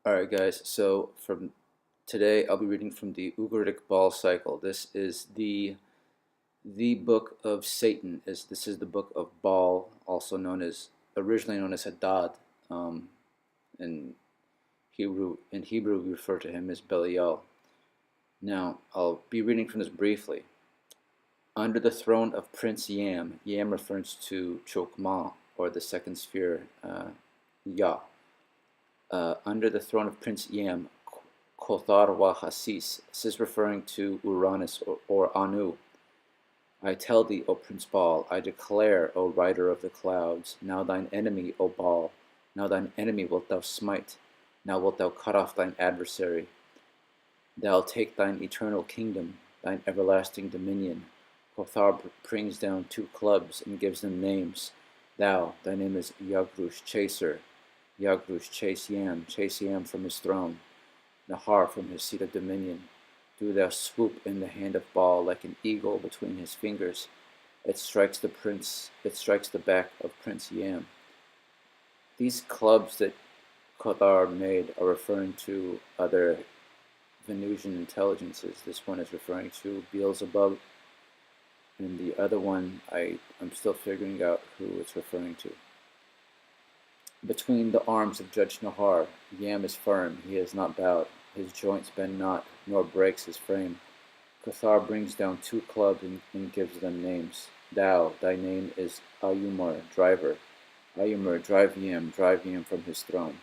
Alright guys, so from today I'll be reading from the Ugaritic Baal Cycle. This is the book of Satan. This is the book of Baal, also originally known as Hadad. Um, in Hebrew we refer to him as Belial. Now I'll be reading from this briefly. Under the throne of Prince Yam, Yam refers to Chokmah, or the second sphere, Yah. Under the throne of Prince Yam, Kothar wa Hasis. This is referring to Uranus or Anu. I tell thee, O Prince Baal, I declare, O rider of the clouds, now thine enemy, O Baal, now thine enemy wilt thou smite, now wilt thou cut off thine adversary. Thou take thine eternal kingdom, thine everlasting dominion. Kothar brings down two clubs and gives them names. Thy name is Yagrush, chaser. Yagrush, chase Yam from his throne, Nahar from his seat of dominion. Do thou swoop in the hand of Baal like an eagle between his fingers. It strikes the back of Prince Yam. These clubs that Kothar made are referring to other Venusian intelligences. This one is referring to Beelzebub, and the other one I'm still figuring out who it's referring to. Between the arms of Judge Nahar, Yam is firm, he is not bowed, his joints bend not, nor breaks his frame. Kothar brings down two clubs and gives them names. Thy name is Ayumar, driver. Ayumar, drive Yam from his throne.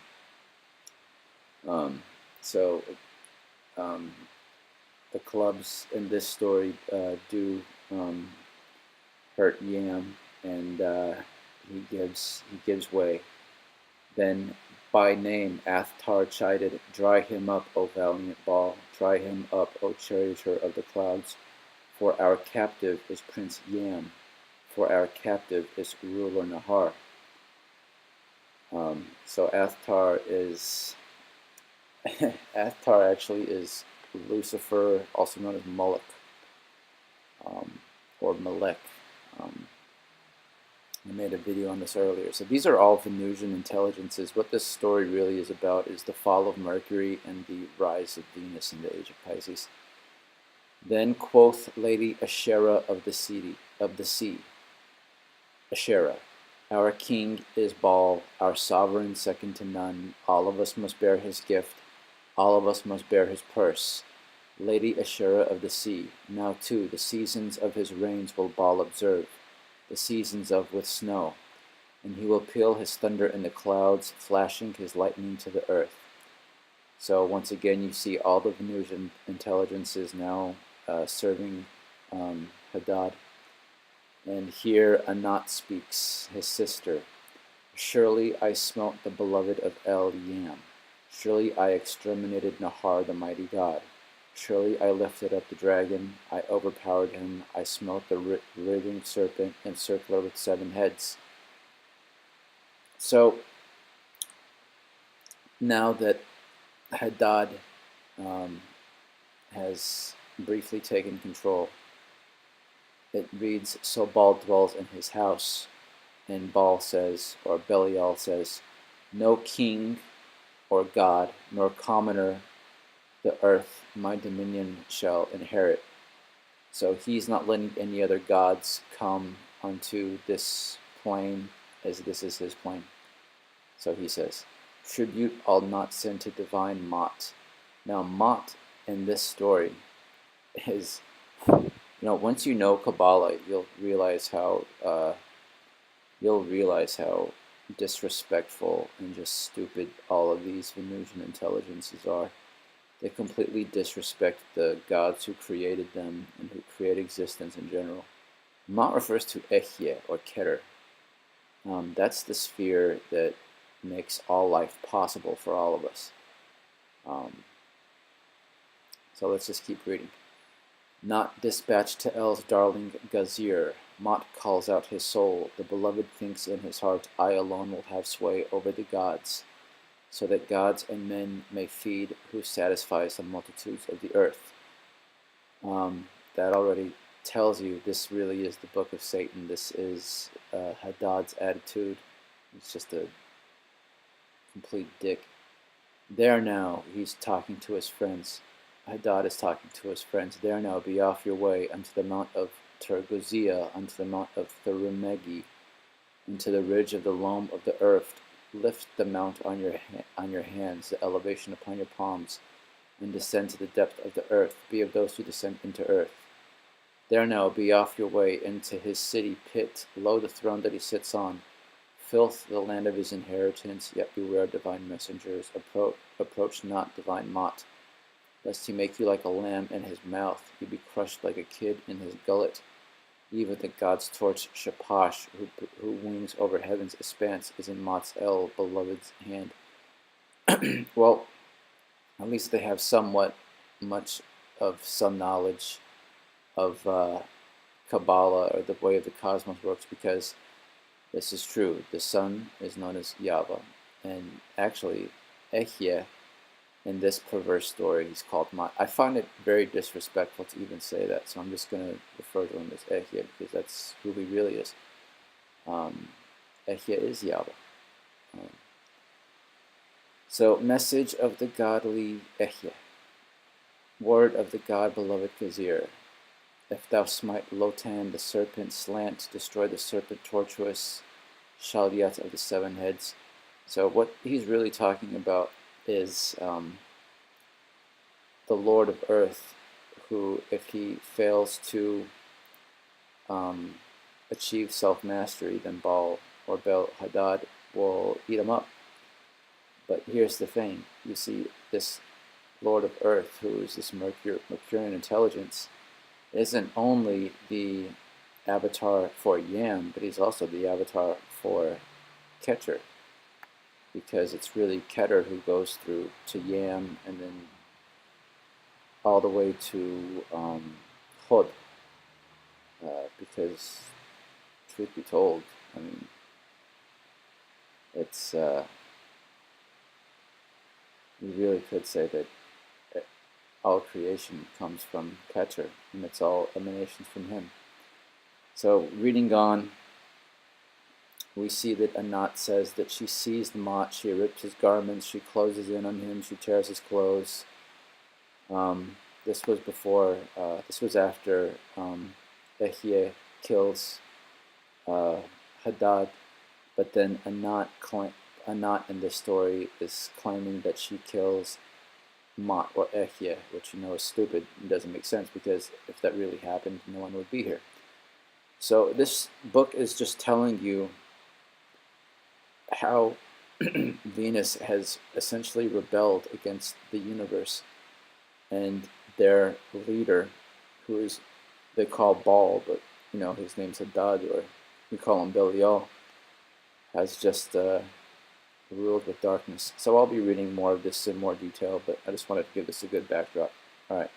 The clubs in this story do hurt Yam, and he gives way. Then by name Athtar chided, Dry him up, O valiant Baal, dry him up, O charioteer of the clouds, for our captive is Prince Yam, for our captive is ruler Nahar. So Athtar actually is Lucifer, also known as Moloch, or Melech. I made a video on this earlier. So these are all Venusian intelligences. What this story really is about is the fall of Mercury and the rise of Venus in the age of Pisces. Then quoth Lady Asherah of the sea, Asherah, our king is Baal, our sovereign second to none. All of us must bear his gift. All of us must bear his purse. Lady Asherah of the sea, now too the seasons of his reigns will Baal observe, the seasons of with snow, and he will peal his thunder in the clouds, flashing his lightning to the earth. So once again you see all the Venusian intelligences now serving Hadad. And here Anat speaks, his sister. Surely I smote the beloved of El Yam. Surely I exterminated Nahar, the mighty god. Surely I lifted up the dragon, I overpowered him, I smote the writhing serpent, encircler with 7 heads. So, now that Hadad has briefly taken control, it reads, So Baal dwells in his house, and Baal says, or Belial says, No king or god, nor commoner the earth my dominion shall inherit. So he's not letting any other gods come onto this plane, as this is his plane. So he says, Tribute I'll not send to divine Mot. Now Mot in this story is, once you know Kabbalah, you'll realize how disrespectful and just stupid all of these Venusian intelligences are. They completely disrespect the gods who created them and who create existence in general. Ma'at refers to Ehye, or Keter. That's the sphere that makes all life possible for all of us. So let's just keep reading. Not dispatched to El's darling Gazir, Mot calls out his soul. The beloved thinks in his heart, I alone will have sway over the gods, so that gods and men may feed, who satisfies the multitudes of the earth. That already tells you this really is the book of Satan. This is Hadad's attitude. He's just a complete dick. There now, he's talking to his friends. Hadad is talking to his friends. There now, be off your way unto the mount of Tergozia, unto the mount of Therumegi, into the ridge of the loam of the earth. Lift the mount on your hands, the elevation upon your palms, and descend to the depth of the earth. Be of those who descend into earth. There now, be off your way into his city pit. Lo, the throne that he sits on. Filth the land of his inheritance, yet beware divine messengers. Approach not divine Mot, lest he make you like a lamb in his mouth, you be crushed like a kid in his gullet. Even the god's torch Shapash, who wings over heaven's expanse, is in Mot's beloved's hand. Well, at least they have somewhat much of some knowledge of Kabbalah, or the way of the cosmos works, because this is true. The sun is known as Yahweh, and actually, Ehyeh, in this perverse story, he's called Mot. I find it very disrespectful to even say that, so I'm just going to refer to him as Ehyeh, because that's who he really is. Ehyeh is Yahweh. So, message of the godly Ehyeh. Word of the God beloved Gazir. If thou smite Lotan, the serpent slant, destroy the serpent tortuous, Shaliat of the seven heads. So what he's really talking about is the Lord of Earth, who, if he fails to achieve self-mastery, then Baal or Baal Hadad will eat him up. But here's the thing. You see, this Lord of Earth, who is this Mercurian intelligence, isn't only the avatar for Yam, but he's also the avatar for Keter, because it's really Keter who goes through to Yam and then all the way to Hod, because truth be told, I mean, it's we really could say that all creation comes from Keter, and it's all emanations from him. So, reading on, we see that Anat says that she seized Mot, she rips his garments, she closes in on him, she tears his clothes. This was before, this was after Ehyeh kills Hadad, but then Anat in this story is claiming that she kills Mot or Ehyeh, which you know is stupid and doesn't make sense, because if that really happened, no one would be here. So this book is just telling you how Venus has essentially rebelled against the universe, and their leader, who is they call Baal, but you know his name's Hadad, or we call him Belial, has just ruled with darkness. So I'll be reading more of this in more detail, but I just wanted to give this a good backdrop. All right.